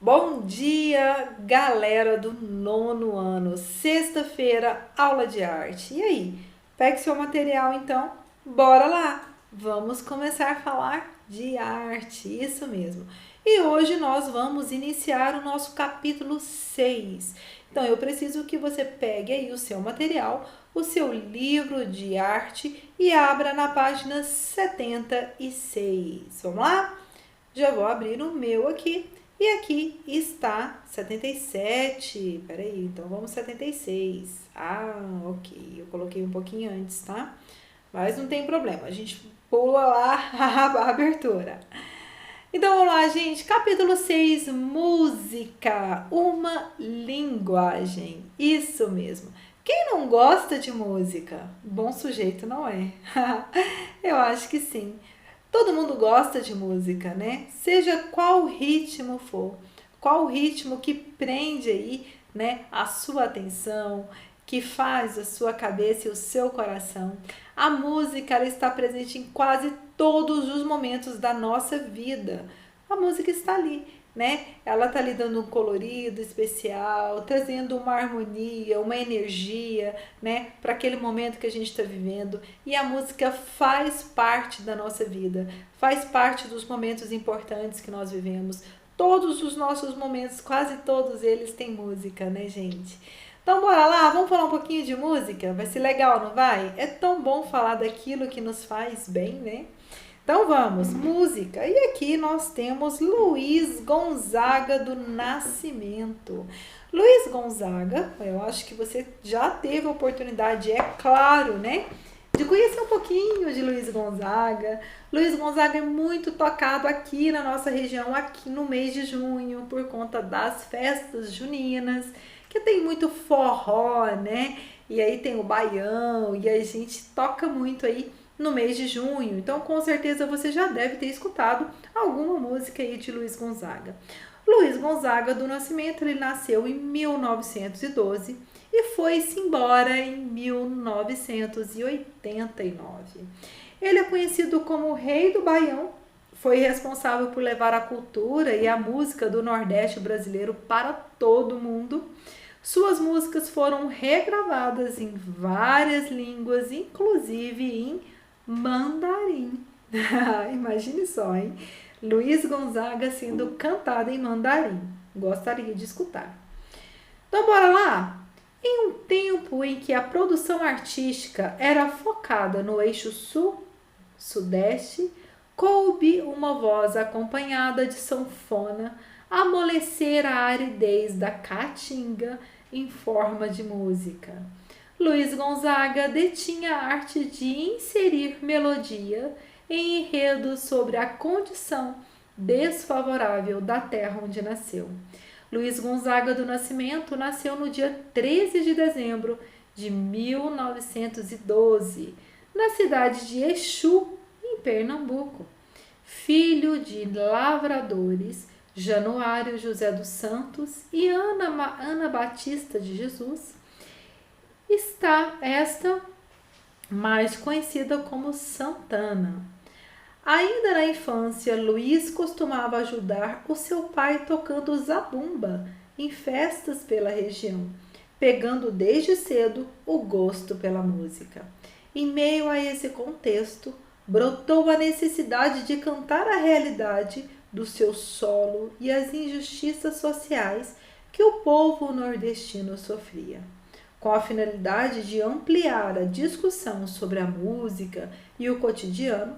Bom dia, galera do nono ano. Sexta-feira, aula de arte. E aí? Pegue seu material então, bora lá! Vamos começar a falar de arte, isso mesmo. E hoje nós vamos iniciar o nosso capítulo 6. Então eu preciso que você pegue aí o seu material, o seu livro de arte e abra na página 76. Vamos lá? Já vou abrir o meu aqui. E aqui está 77. Peraí, então vamos 76. Ah, ok. Eu coloquei um pouquinho antes, tá? Mas não tem problema. A gente pula lá a abertura. Então vamos lá, gente. Capítulo 6, música. Uma linguagem. Isso mesmo. Quem não gosta de música? Bom sujeito, não é? Eu acho que sim. Todo mundo gosta de música, né? Seja qual ritmo for, qual ritmo que prende aí, né, a sua atenção, que faz a sua cabeça e o seu coração. A música ela está presente em quase todos os momentos da nossa vida. A música está ali, né? Ela está lhe dando um colorido especial, trazendo uma harmonia, uma energia, né, para aquele momento que a gente está vivendo. E a música faz parte da nossa vida, faz parte dos momentos importantes que nós vivemos. Todos os nossos momentos, quase todos eles têm música, né, gente? Então bora lá, vamos falar um pouquinho de música? Vai ser legal, não vai? É tão bom falar daquilo que nos faz bem, né? Então vamos, música. E aqui nós temos Luiz Gonzaga do Nascimento. Luiz Gonzaga, eu acho que você já teve a oportunidade, é claro, né? De conhecer um pouquinho de Luiz Gonzaga. Luiz Gonzaga é muito tocado aqui na nossa região, aqui no mês de junho, por conta das festas juninas, que tem muito forró, né? E aí tem o baião, e a gente toca muito aí no mês de junho. Então, com certeza você já deve ter escutado alguma música aí de Luiz Gonzaga. Luiz Gonzaga do Nascimento, ele nasceu em 1912 e foi-se embora em 1989. Ele é conhecido como o Rei do Baião, foi responsável por levar a cultura e a música do Nordeste brasileiro para todo mundo. Suas músicas foram regravadas em várias línguas, inclusive em mandarim. Imagine só, hein? Luiz Gonzaga sendo cantado em mandarim. Gostaria de escutar. Então, bora lá? Em um tempo em que a produção artística era focada no eixo sul-sudeste, coube uma voz acompanhada de sanfona amolecer a aridez da caatinga em forma de música. Luiz Gonzaga detinha a arte de inserir melodia em enredos sobre a condição desfavorável da terra onde nasceu. Luiz Gonzaga do Nascimento nasceu no dia 13 de dezembro de 1912, na cidade de Exu, em Pernambuco. Filho de lavradores Januário José dos Santos e Ana Batista de Jesus, está esta mais conhecida como Santana. Ainda na infância, Luiz costumava ajudar o seu pai tocando zabumba em festas pela região, pegando desde cedo o gosto pela música. Em meio a esse contexto, brotou a necessidade de cantar a realidade do seu solo e as injustiças sociais que o povo nordestino sofria. Com a finalidade de ampliar a discussão sobre a música e o cotidiano,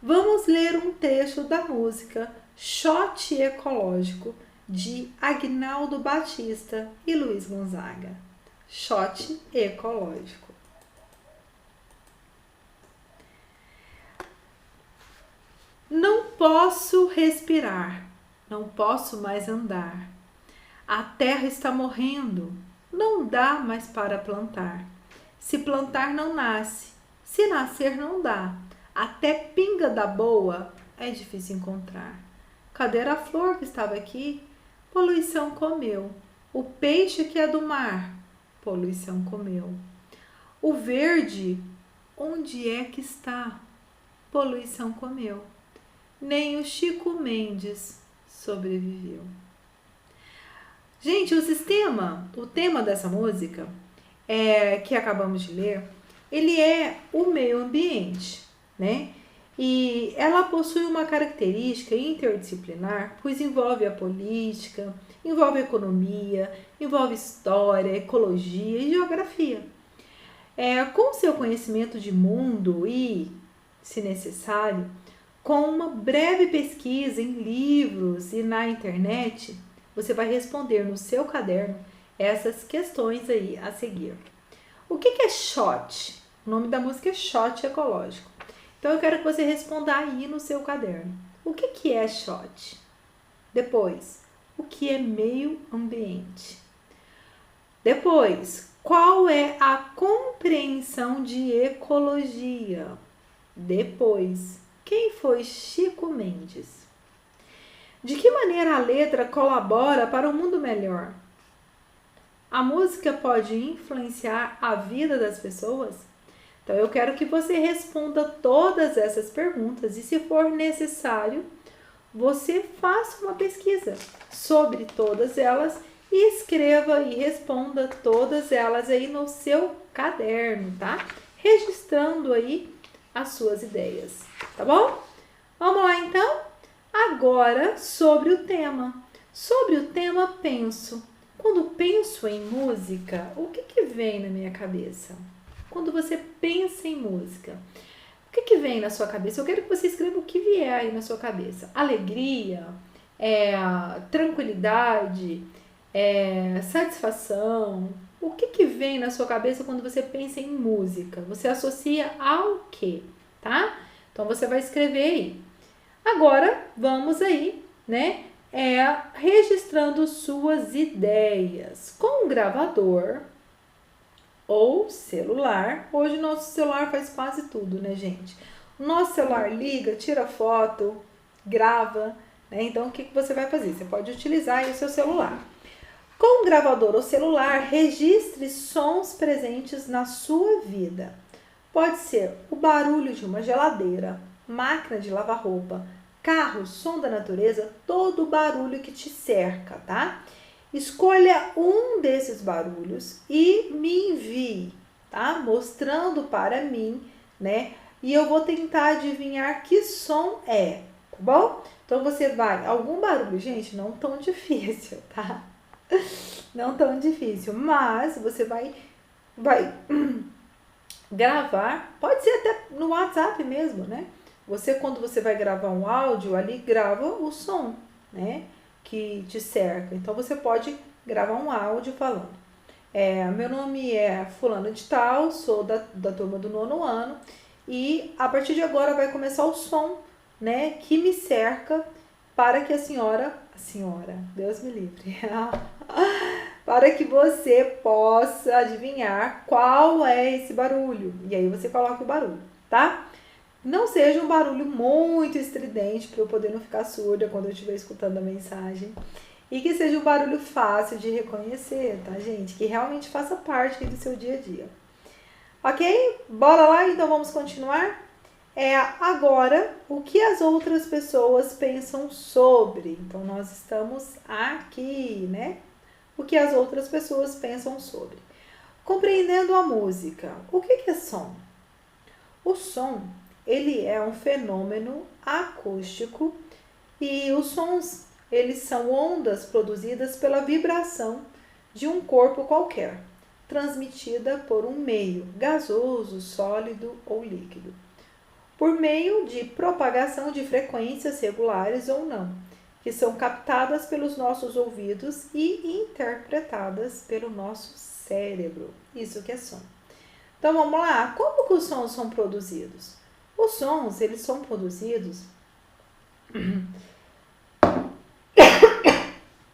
vamos ler um trecho da música Shot Ecológico, de Agnaldo Batista e Luiz Gonzaga. Shot Ecológico. Não posso respirar, não posso mais andar. A terra está morrendo, não dá mais para plantar. Se plantar não nasce, se nascer não dá. Até pinga da boa é difícil encontrar. Cadê a flor que estava aqui? Poluição comeu. O peixe que é do mar, poluição comeu. O verde, onde é que está? Poluição comeu. Nem o Chico Mendes sobreviveu. Gente, o tema dessa música que acabamos de ler, ele é o meio ambiente, né? E ela possui uma característica interdisciplinar, pois envolve a política, envolve a economia, envolve história, ecologia e geografia. Com seu conhecimento de mundo e, se necessário, com uma breve pesquisa em livros e na internet, você vai responder no seu caderno essas questões aí a seguir. O que é shot? O nome da música é Shot Ecológico. Então eu quero que você responda aí no seu caderno. O que é shot? Depois, o que é meio ambiente? Depois, qual é a compreensão de ecologia? Depois, quem foi Chico Mendes? De que maneira a letra colabora para um mundo melhor? A música pode influenciar a vida das pessoas? Então, eu quero que você responda todas essas perguntas e, se for necessário, você faça uma pesquisa sobre todas elas e escreva e responda todas elas aí no seu caderno, tá? Registrando aí as suas ideias, tá bom? Vamos lá, então? Agora, sobre o tema. Sobre o tema, penso. Quando penso em música, o que vem na minha cabeça? Quando você pensa em música, o que vem na sua cabeça? Eu quero que você escreva o que vier aí na sua cabeça. Alegria, tranquilidade, satisfação. O que vem na sua cabeça quando você pensa em música? Você associa ao quê? Tá? Então, você vai escrever aí. Agora, vamos aí, né? Registrando suas ideias com um gravador ou celular. Hoje nosso celular faz quase tudo, né, gente? O nosso celular liga, tira foto, grava, né? Então, o que você vai fazer? Você pode utilizar aí o seu celular. Com um gravador ou celular, registre sons presentes na sua vida. Pode ser o barulho de uma geladeira, máquina de lavar roupa, carro, som da natureza, todo o barulho que te cerca, tá? Escolha um desses barulhos e me envie, tá? Mostrando para mim, né? E eu vou tentar adivinhar que som é, tá bom? Então você vai, algum barulho, gente, não tão difícil, tá? Não tão difícil, mas você vai gravar, pode ser até no WhatsApp mesmo, né? Quando você vai gravar um áudio, ali grava o som, né? Que te cerca. Então, você pode gravar um áudio falando. Meu nome é fulano de tal, sou da turma do 9º ano e a partir de agora vai começar o som, né? Que me cerca para que a senhora, Deus me livre, para que você possa adivinhar qual é esse barulho. E aí você coloca o barulho, tá? Não seja um barulho muito estridente para eu poder não ficar surda quando eu estiver escutando a mensagem. E que seja um barulho fácil de reconhecer, tá, gente? Que realmente faça parte do seu dia a dia. Ok? Bora lá, então vamos continuar? Agora, o que as outras pessoas pensam sobre? Então, nós estamos aqui, né? O que as outras pessoas pensam sobre. Compreendendo a música. O que é som? O som, ele é um fenômeno acústico e os sons, eles são ondas produzidas pela vibração de um corpo qualquer, transmitida por um meio gasoso, sólido ou líquido, por meio de propagação de frequências regulares ou não, que são captadas pelos nossos ouvidos e interpretadas pelo nosso cérebro. Isso que é som. Então, vamos lá. Como que os sons são produzidos? Os sons, eles são produzidos...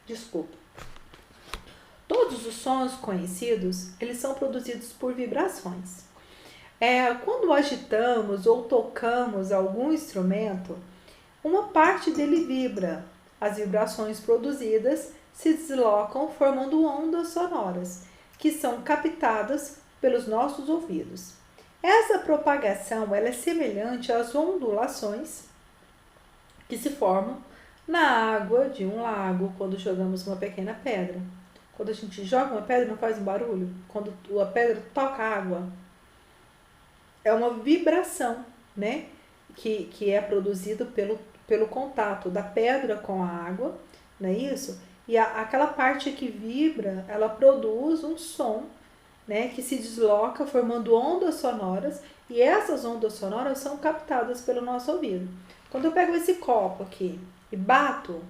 Desculpa. Todos os sons conhecidos, eles são produzidos por vibrações. Quando agitamos ou tocamos algum instrumento, uma parte dele vibra. As vibrações produzidas se deslocam formando ondas sonoras, que são captadas pelos nossos ouvidos. Essa propagação ela é semelhante às ondulações que se formam na água de um lago quando jogamos uma pequena pedra. quando a gente joga uma pedra, não faz um barulho? Quando a pedra toca a água, é uma vibração, né? Que é produzido pelo contato da pedra com a água, não é isso? E aquela parte que vibra, ela produz um som, né? Que se desloca formando ondas sonoras, e essas ondas sonoras são captadas pelo nosso ouvido. Quando eu pego esse copo aqui e bato,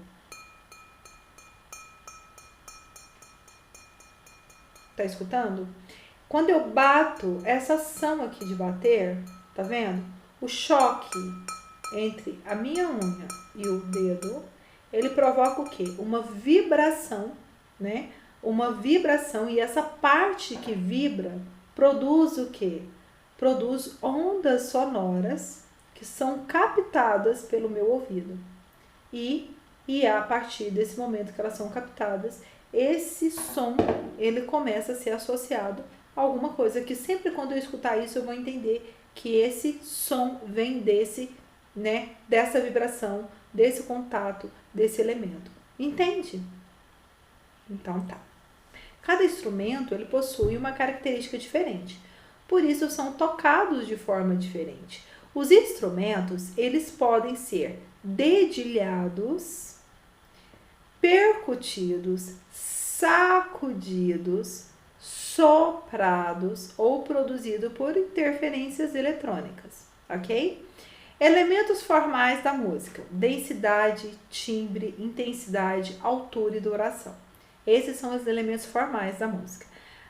tá escutando? Quando eu bato, essa ação aqui de bater, tá vendo? O choque entre a minha unha e o dedo, ele provoca o quê? Uma vibração, né? Uma vibração, e essa parte que vibra produz o quê? Produz ondas sonoras que são captadas pelo meu ouvido. E a partir desse momento que elas são captadas, esse som, ele começa a ser associado a alguma coisa que sempre quando eu escutar isso eu vou entender que esse som vem dessa vibração, desse contato, desse elemento. Entende? Então tá. Cada instrumento ele possui uma característica diferente. Por isso são tocados de forma diferente. Os instrumentos, eles podem ser dedilhados, percutidos, sacudidos, soprados ou produzidos por interferências eletrônicas, ok? Elementos formais da música: densidade, timbre, intensidade, altura e duração. Esses são os elementos formais da música.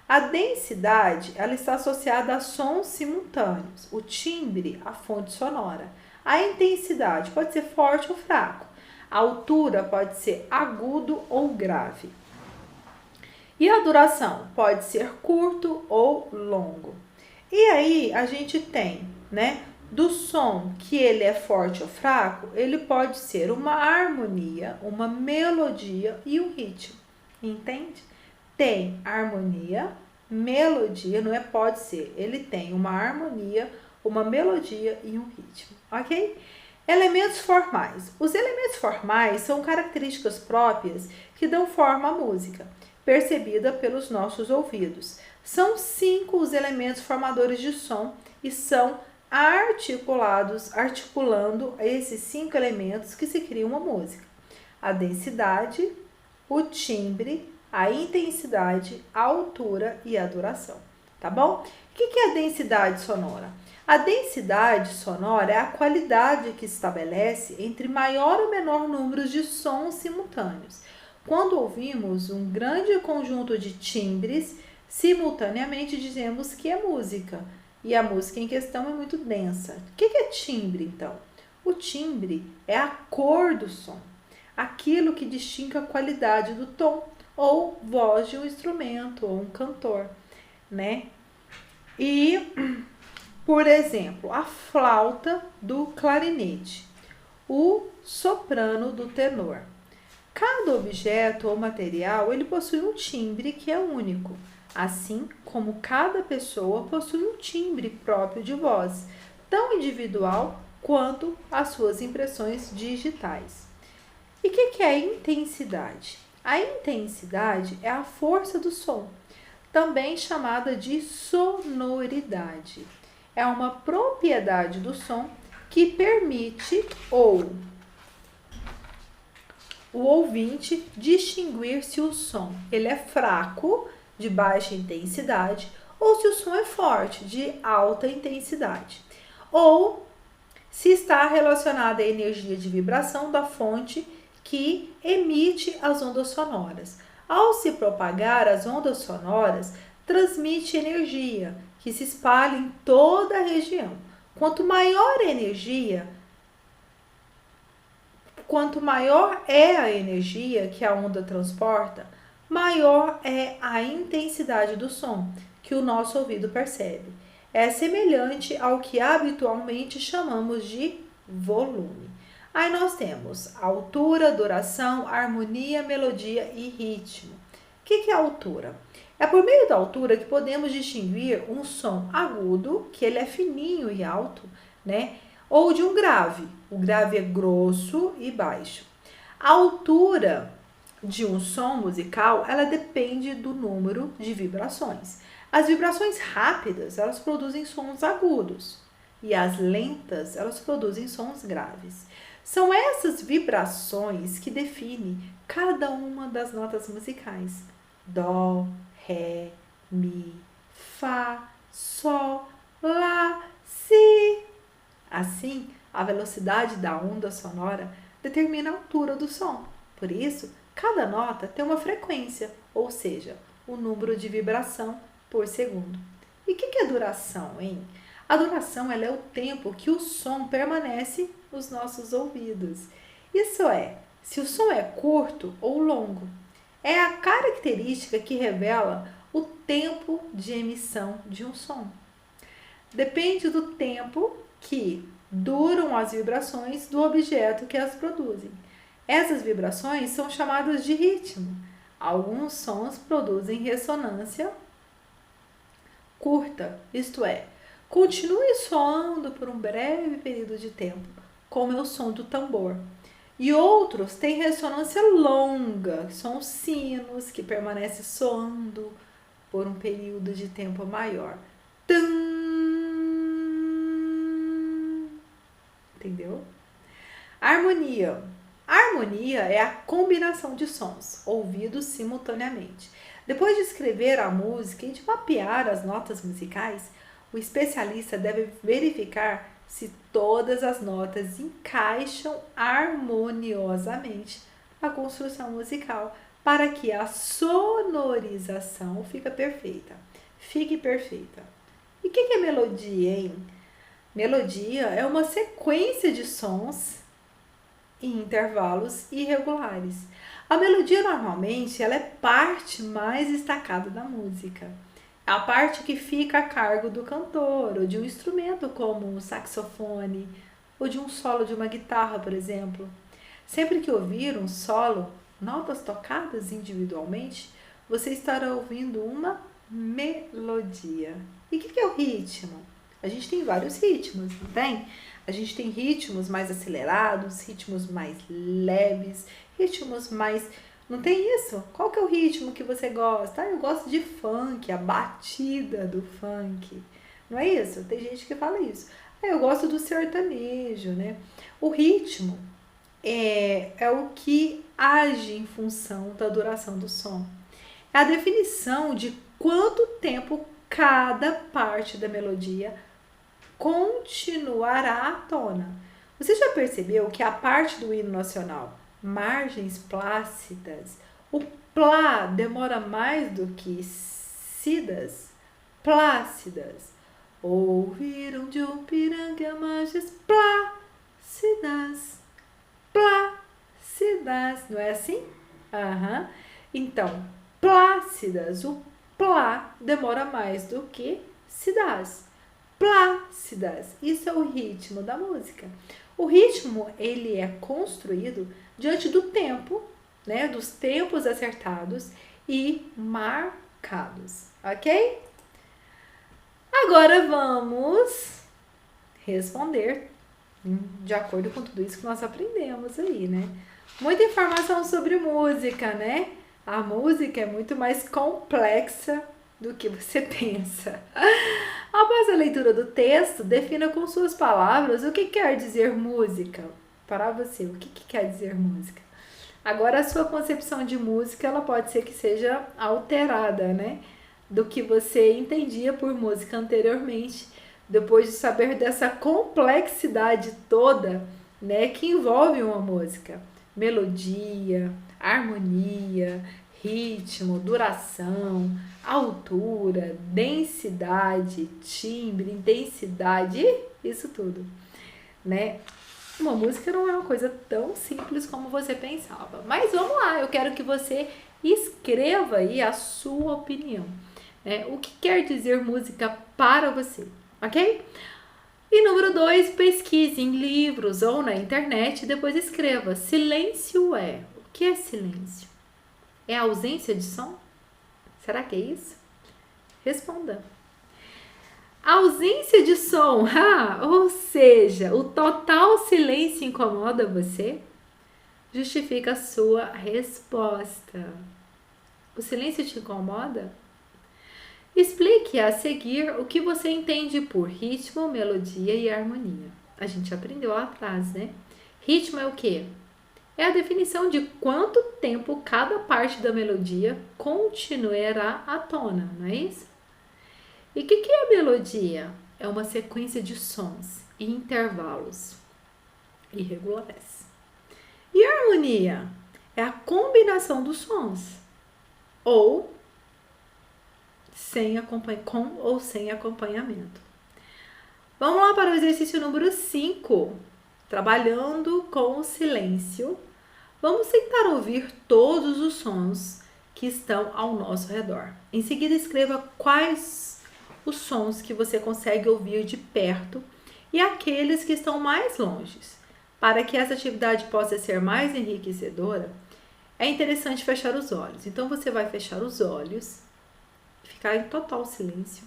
A densidade, ela está associada a sons simultâneos. O timbre, a fonte sonora. A intensidade pode ser forte ou fraco. A altura pode ser agudo ou grave. E a duração pode ser curto ou longo. E aí a gente tem, né, do som que ele é forte ou fraco, ele pode ser uma harmonia, uma melodia e um ritmo. Entende? Tem harmonia, melodia, não é pode ser, ele tem uma harmonia, uma melodia e um ritmo, ok? Elementos formais. Os elementos formais são características próprias que dão forma à música, percebida pelos nossos ouvidos. São 5 os elementos formadores de som e são articulando esses 5 elementos que se cria uma música. A densidade, o timbre, a intensidade, a altura e a duração, tá bom? O que é a densidade sonora? A densidade sonora é a qualidade que se estabelece entre maior ou menor número de sons simultâneos. Quando ouvimos um grande conjunto de timbres, simultaneamente dizemos que é música, e a música em questão é muito densa. O que é timbre, então? O timbre é a cor do som, aquilo que distingue a qualidade do tom ou voz de um instrumento ou um cantor, né? E, por exemplo, a flauta do clarinete, o soprano do tenor. Cada objeto ou material, ele possui um timbre que é único, assim como cada pessoa possui um timbre próprio de voz, tão individual quanto as suas impressões digitais. E o que é a intensidade? A intensidade é a força do som, também chamada de sonoridade. É uma propriedade do som que permite o ouvinte distinguir se o som ele é fraco, de baixa intensidade, ou se o som é forte, de alta intensidade, ou se está relacionado à energia de vibração da fonte que emite as ondas sonoras. Ao se propagar as ondas sonoras, transmite energia que se espalha em toda a região. Quanto maior é a energia que a onda transporta, maior é a intensidade do som que o nosso ouvido percebe. É semelhante ao que habitualmente chamamos de volume. Aí nós temos altura, duração, harmonia, melodia e ritmo. O que é altura? É por meio da altura que podemos distinguir um som agudo, que ele é fininho e alto, né? Ou de um grave. O grave é grosso e baixo. A altura de um som musical, ela depende do número de vibrações. As vibrações rápidas, elas produzem sons agudos, e as lentas, elas produzem sons graves. São essas vibrações que definem cada uma das notas musicais. Dó, ré, mi, fá, sol, lá, si. Assim, a velocidade da onda sonora determina a altura do som. Por isso, cada nota tem uma frequência, ou seja, o número de vibração por segundo. E o que é duração, hein? A duração ela é o tempo que o som permanece nos nossos ouvidos. Isso é, se o som é curto ou longo. É a característica que revela o tempo de emissão de um som. Depende do tempo que duram as vibrações do objeto que as produzem. Essas vibrações são chamadas de ritmo. Alguns sons produzem ressonância curta, isto é, continue soando por um breve período de tempo, como é o som do tambor. E outros têm ressonância longa, que são os sinos, que permanecem soando por um período de tempo maior. Entendeu? Harmonia. A harmonia é a combinação de sons, ouvidos simultaneamente. Depois de escrever a música e de mapear as notas musicais, o especialista deve verificar se todas as notas encaixam harmoniosamente na construção musical, para que a sonorização fique perfeita. E o que é melodia, hein? Melodia é uma sequência de sons em intervalos irregulares. A melodia normalmente ela é parte mais destacada da música. É a parte que fica a cargo do cantor ou de um instrumento como um saxofone ou de um solo de uma guitarra, por exemplo. Sempre que ouvir um solo, notas tocadas individualmente, você estará ouvindo uma melodia. E o que é o ritmo? A gente tem vários ritmos, não tem? A gente tem ritmos mais acelerados, ritmos mais leves, ritmos mais... Não tem isso? Qual que é o ritmo que você gosta? Eu gosto de funk, a batida do funk. Não é isso? Tem gente que fala isso. Eu gosto do sertanejo, né? O ritmo é o que age em função da duração do som. É a definição de quanto tempo cada parte da melodia continuará à tona. Você já percebeu que a parte do hino nacional, margens plácidas, o plá demora mais do que cidas, plácidas. Ouviram de um piranga margens plácidas, plácidas, não é assim? Aham. Então, plácidas, o plá demora mais do que cidas. Plácidas, isso é o ritmo da música. O ritmo, ele é construído diante do tempo, né, dos tempos acertados e marcados, ok? Agora vamos responder de acordo com tudo isso que nós aprendemos aí, né? Muita informação sobre música, né? A música é muito mais complexa do que você pensa. Após a leitura do texto, defina com suas palavras o que quer dizer música. Para você, o que quer dizer música? Agora, a sua concepção de música, ela pode ser que seja alterada, né? Do que você entendia por música anteriormente, depois de saber dessa complexidade toda, né, que envolve uma música. Melodia, harmonia, ritmo, duração, altura, densidade, timbre, intensidade, isso tudo, né? Uma música não é uma coisa tão simples como você pensava. Mas vamos lá, eu quero que você escreva aí a sua opinião, né? O que quer dizer música para você, ok? E número 2, pesquise em livros ou na internet e depois escreva. Silêncio é. O que é silêncio? É a ausência de som? Será que é isso? Responda. A ausência de som, ou seja, o total silêncio incomoda você? justifica a sua resposta. O silêncio te incomoda? Explique a seguir o que você entende por ritmo, melodia e harmonia. A gente aprendeu lá atrás, né? Ritmo é o quê? É a definição de quanto tempo cada parte da melodia continuará à tona, não é isso? E o que é a melodia? É uma sequência de sons e intervalos irregulares. E a harmonia? É a combinação dos sons, ou com ou sem acompanhamento. Vamos lá para o exercício número 5. Trabalhando com o silêncio. Vamos tentar ouvir todos os sons que estão ao nosso redor. Em seguida, escreva quais os sons que você consegue ouvir de perto e aqueles que estão mais longe. Para que essa atividade possa ser mais enriquecedora, é interessante fechar os olhos. Então, você vai fechar os olhos, ficar em total silêncio,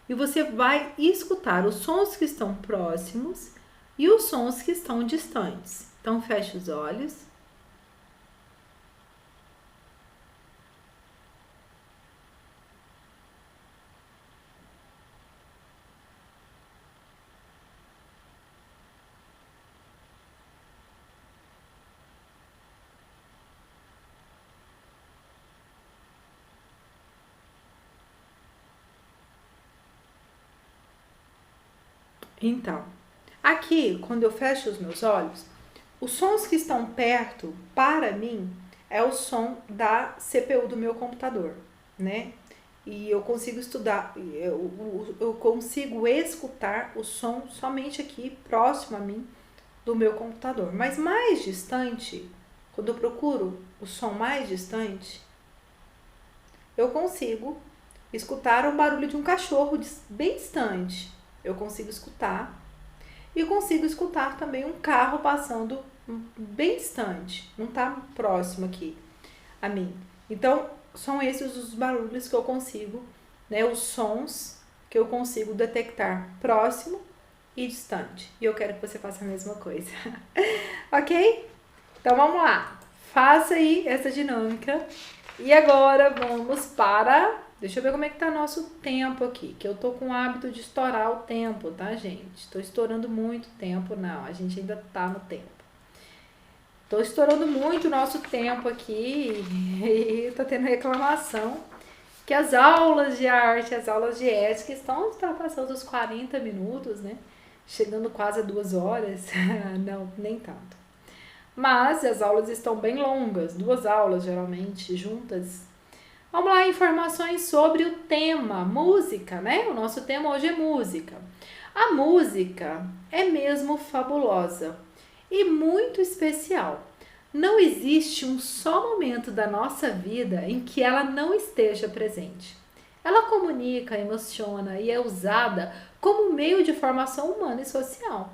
e você vai escutar os sons que estão próximos e os sons que estão distantes. Então, feche os olhos. Então, aqui, quando eu fecho os meus olhos, os sons que estão perto, para mim, é o som da CPU do meu computador, né? E eu consigo estudar, eu consigo escutar o som somente aqui, próximo a mim, do meu computador. Mas mais distante, quando eu procuro o som mais distante, eu consigo escutar o barulho de um cachorro bem distante. Eu consigo escutar. E consigo escutar também um carro passando bem distante. Não está próximo aqui a mim. Então, são esses os barulhos que eu consigo, né? Os sons que eu consigo detectar próximo e distante. E eu quero que você faça a mesma coisa. Ok? Então, vamos lá. Faça aí essa dinâmica. E agora, vamos para... Deixa eu ver como é que tá nosso tempo aqui, que eu tô com o hábito de estourar o tempo, tá, gente? Tô estourando muito tempo, não, a gente ainda tá no tempo. Tô estourando muito o nosso tempo aqui e tô tendo reclamação que as aulas de arte, as aulas de ética estão ultrapassando os 40 minutos, né? Chegando quase a 2 horas. Não, nem tanto. Mas as aulas estão bem longas, 2 aulas geralmente juntas. Vamos lá, informações sobre o tema, música, né? O nosso tema hoje é música. A música é mesmo fabulosa e muito especial. Não existe um só momento da nossa vida em que ela não esteja presente. Ela comunica, emociona e é usada como meio de formação humana e social.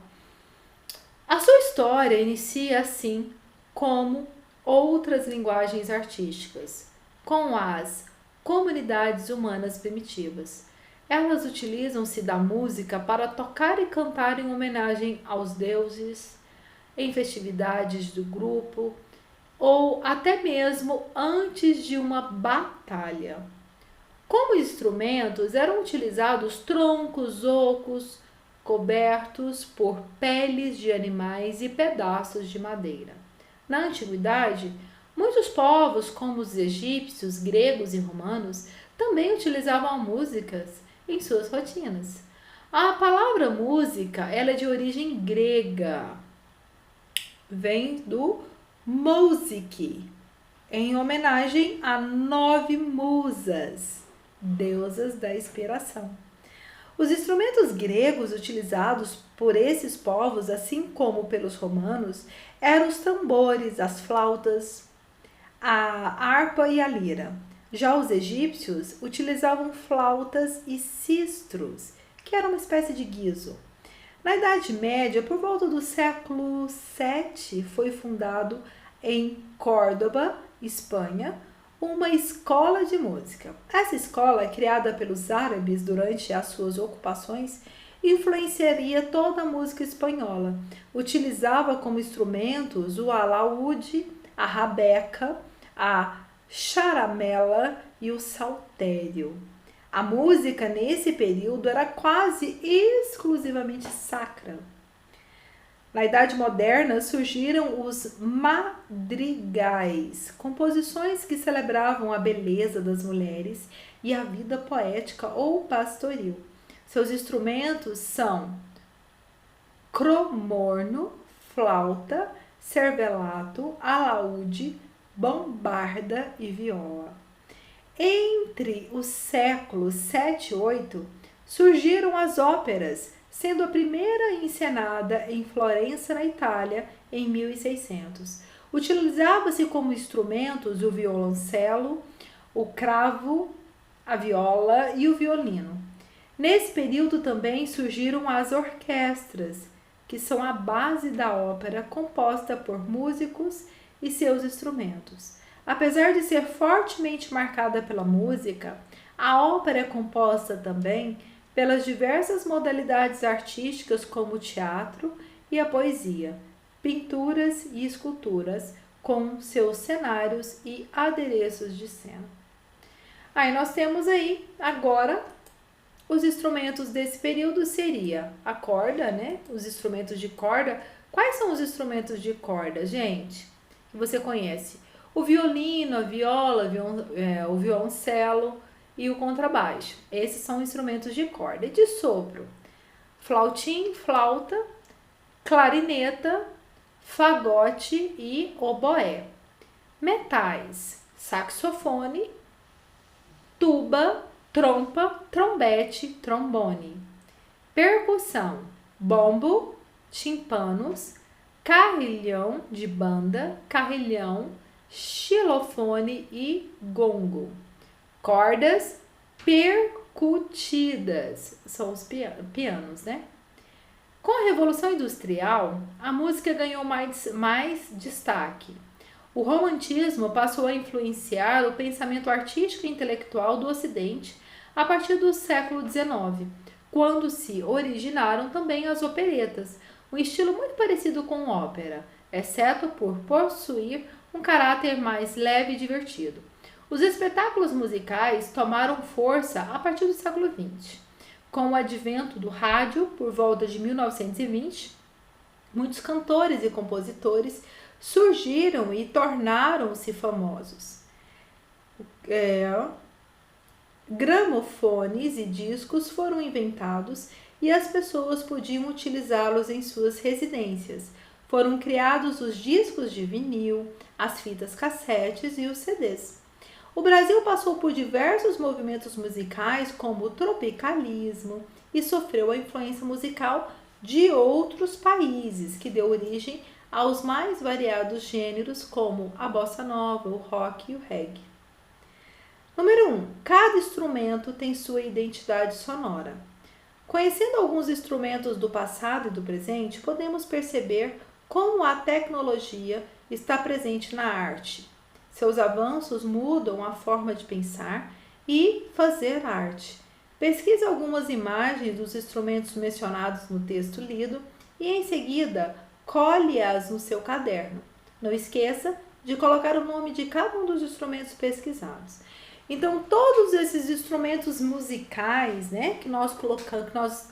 A sua história inicia assim como outras linguagens artísticas, com as comunidades humanas primitivas. Elas utilizam-se da música para tocar e cantar em homenagem aos deuses, em festividades do grupo ou até mesmo antes de uma batalha. Como instrumentos eram utilizados troncos ocos cobertos por peles de animais e pedaços de madeira. Na antiguidade, muitos povos, como os egípcios, gregos e romanos, também utilizavam músicas em suas rotinas. A palavra música, ela é de origem grega. Vem do music, em homenagem a 9 musas, deusas da inspiração. Os instrumentos gregos utilizados por esses povos, assim como pelos romanos, eram os tambores, as flautas, a harpa e a lira. Já os egípcios utilizavam flautas e cistros, que era uma espécie de guizo. Na Idade Média, por volta do século VII, foi fundado em Córdoba, Espanha, uma escola de música. Essa escola, criada pelos árabes durante as suas ocupações, influenciaria toda a música espanhola. Utilizava como instrumentos o alaúde, a rabeca, a charamela e o saltério. A música nesse período era quase exclusivamente sacra. Na Idade Moderna surgiram os madrigais, composições que celebravam a beleza das mulheres e a vida poética ou pastoril. Seus instrumentos são cromorno, flauta, cervelato, alaúde, bombarda e viola. Entre os séculos 7 e 8 surgiram as óperas, sendo a primeira encenada em Florença, na Itália, em 1600. Utilizava-se como instrumentos o violoncelo, o cravo, a viola e o violino. Nesse período também surgiram as orquestras, que são a base da ópera, composta por músicos e seus instrumentos. Apesar de ser fortemente marcada pela música, a ópera é composta também pelas diversas modalidades artísticas como o teatro e a poesia, pinturas e esculturas, com seus cenários e adereços de cena. Aí nós temos aí agora os instrumentos desse período seria a corda, né? Os instrumentos de corda. Quais são os instrumentos de corda, gente? Que você conhece? O violino, a viola, o violoncelo e o contrabaixo. Esses são instrumentos de corda. E de sopro? Flautim, flauta, clarineta, fagote e oboé. Metais: saxofone, tuba, trompa, trompete, trombone. Percussão: bombo, timpanos, carrilhão de banda, carrilhão, xilofone e gongo. Cordas percutidas, são os pianos, né? Com a Revolução Industrial, a música ganhou mais destaque. O romantismo passou a influenciar o pensamento artístico e intelectual do Ocidente a partir do século XIX, quando se originaram também as operetas, um estilo muito parecido com ópera, exceto por possuir um caráter mais leve e divertido. Os espetáculos musicais tomaram força a partir do século XX. Com o advento do rádio, por volta de 1920, muitos cantores e compositores surgiram e tornaram-se famosos. Gramofones e discos foram inventados e as pessoas podiam utilizá-los em suas residências. Foram criados os discos de vinil, as fitas cassetes e os CDs. O Brasil passou por diversos movimentos musicais, como o tropicalismo, e sofreu a influência musical de outros países, que deu origem aos mais variados gêneros, como a bossa nova, o rock e o reggae. Número 1. Cada instrumento tem sua identidade sonora. Conhecendo alguns instrumentos do passado e do presente, podemos perceber como a tecnologia está presente na arte. Seus avanços mudam a forma de pensar e fazer arte. Pesquise algumas imagens dos instrumentos mencionados no texto lido e, em seguida, colhe-as no seu caderno. Não esqueça de colocar o nome de cada um dos instrumentos pesquisados. Então, todos esses instrumentos musicais, né, que nós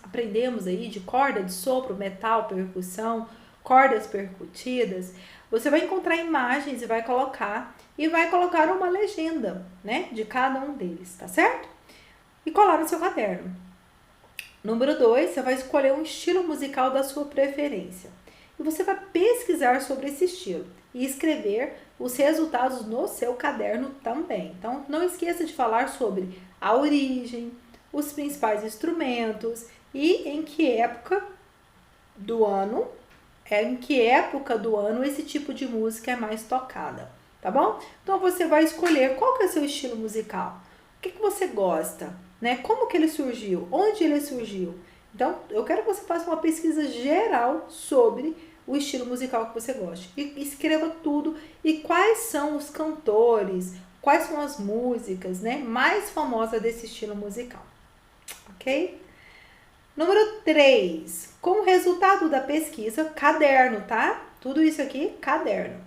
aprendemos aí, de corda, de sopro, metal, percussão, cordas percutidas, você vai encontrar imagens e vai colocar uma legenda, né, de cada um deles, tá certo? E colar no seu caderno. Número 2, você vai escolher um estilo musical da sua preferência. E você vai pesquisar sobre esse estilo e escrever os resultados no seu caderno também. Então, não esqueça de falar sobre a origem, os principais instrumentos e em que época do ano esse tipo de música é mais tocada, tá bom? Então, você vai escolher qual que é o seu estilo musical, o que você gosta, né? Como que ele surgiu, onde ele surgiu. Então, eu quero que você faça uma pesquisa geral sobre o estilo musical que você gosta. E escreva tudo e quais são os cantores, quais são as músicas, né, mais famosas desse estilo musical. Ok? Número 3, com o resultado da pesquisa, caderno, tá? Tudo isso aqui, caderno.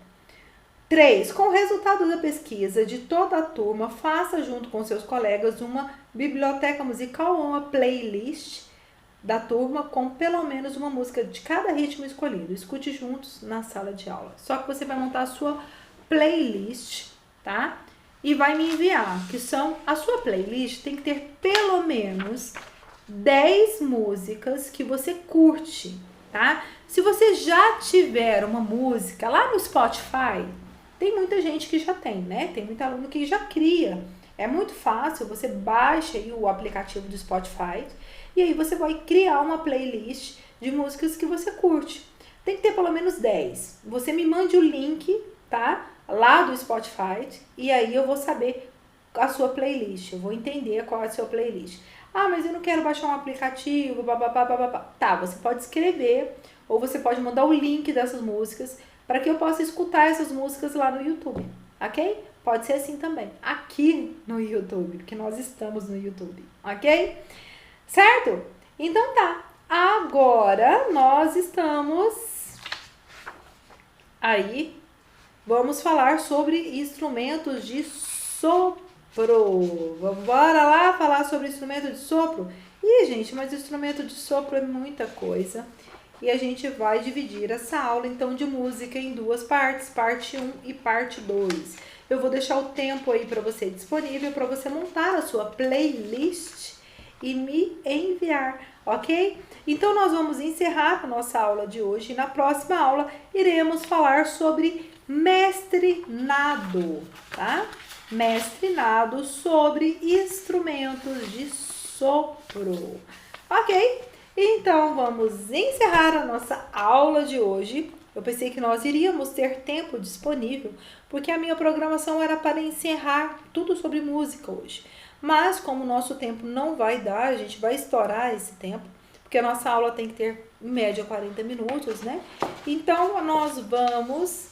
3, com o resultado da pesquisa de toda a turma, faça junto com seus colegas uma biblioteca musical ou uma playlist da turma com pelo menos uma música de cada ritmo escolhido. Escute juntos na sala de aula. Só que você vai montar a sua playlist, tá? E vai me enviar, que são, a sua playlist tem que ter pelo menos 10 músicas que você curte, tá? Se você já tiver uma música lá no Spotify, tem muita gente que já tem, né? Tem muito aluno que já cria. É muito fácil, você baixa aí o aplicativo do Spotify e aí você vai criar uma playlist de músicas que você curte. Tem que ter pelo menos 10. Você me mande o link, tá? Lá do Spotify e aí eu vou saber a sua playlist. Eu vou entender qual é a sua playlist. Ah, mas eu não quero baixar um aplicativo, bababá. Tá, você pode escrever ou você pode mandar o link dessas músicas para que eu possa escutar essas músicas lá no YouTube, ok? Pode ser assim também, aqui no YouTube, porque nós estamos no YouTube, ok? Certo? Então tá, agora nós estamos aí, vamos falar sobre instrumentos de sopro. Bora lá falar sobre instrumento de sopro? Ih, gente, mas instrumento de sopro é muita coisa. E a gente vai dividir essa aula, então, de música em duas partes, parte 1 e parte 2. Eu vou deixar o tempo aí para você disponível, para você montar a sua playlist e me enviar, ok? Então, nós vamos encerrar a nossa aula de hoje e na próxima aula iremos falar sobre mestre nado, tá? Mestre nado sobre instrumentos de sopro, ok? Então, vamos encerrar a nossa aula de hoje. Eu pensei que nós iríamos ter tempo disponível, porque a minha programação era para encerrar tudo sobre música hoje. Mas, como o nosso tempo não vai dar, a gente vai estourar esse tempo, porque a nossa aula tem que ter, em média, 40 minutos, né? Então, nós vamos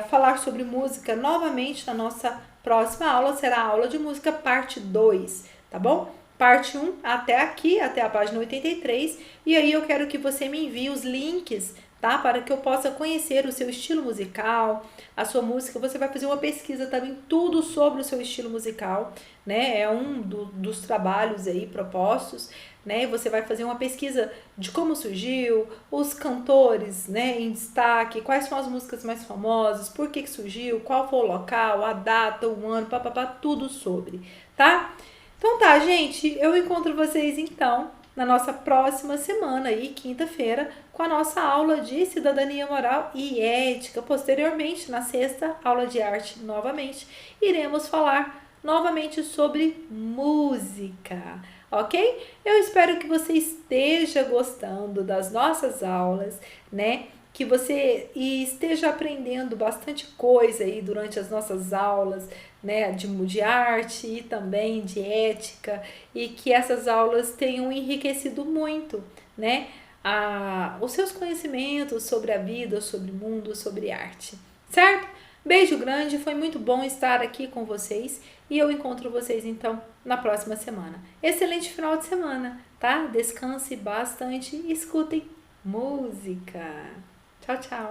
falar sobre música novamente na nossa próxima aula. Será a aula de música parte 2, tá bom? Parte 1 até aqui, até a página 83, e aí eu quero que você me envie os links, tá? Para que eu possa conhecer o seu estilo musical, a sua música. Você vai fazer uma pesquisa também, tudo sobre o seu estilo musical, né? É um dos trabalhos aí propostos, né? Você vai fazer uma pesquisa de como surgiu, os cantores, né, em destaque, quais são as músicas mais famosas, por que surgiu, qual foi o local, a data, o ano, papapá, tudo sobre, tá? Então tá, gente, eu encontro vocês então na nossa próxima semana aí, quinta-feira, com a nossa aula de cidadania moral e ética. Posteriormente, na sexta, aula de arte novamente, iremos falar novamente sobre música, ok? Eu espero que você esteja gostando das nossas aulas, né? Que você esteja aprendendo bastante coisa aí durante as nossas aulas, né, de arte e também de ética, e que essas aulas tenham enriquecido muito, né, os seus conhecimentos sobre a vida, sobre o mundo, sobre arte, certo? Beijo grande, foi muito bom estar aqui com vocês e eu encontro vocês então na próxima semana. Excelente final de semana, tá? Descanse bastante e escutem música. Tchau, tchau.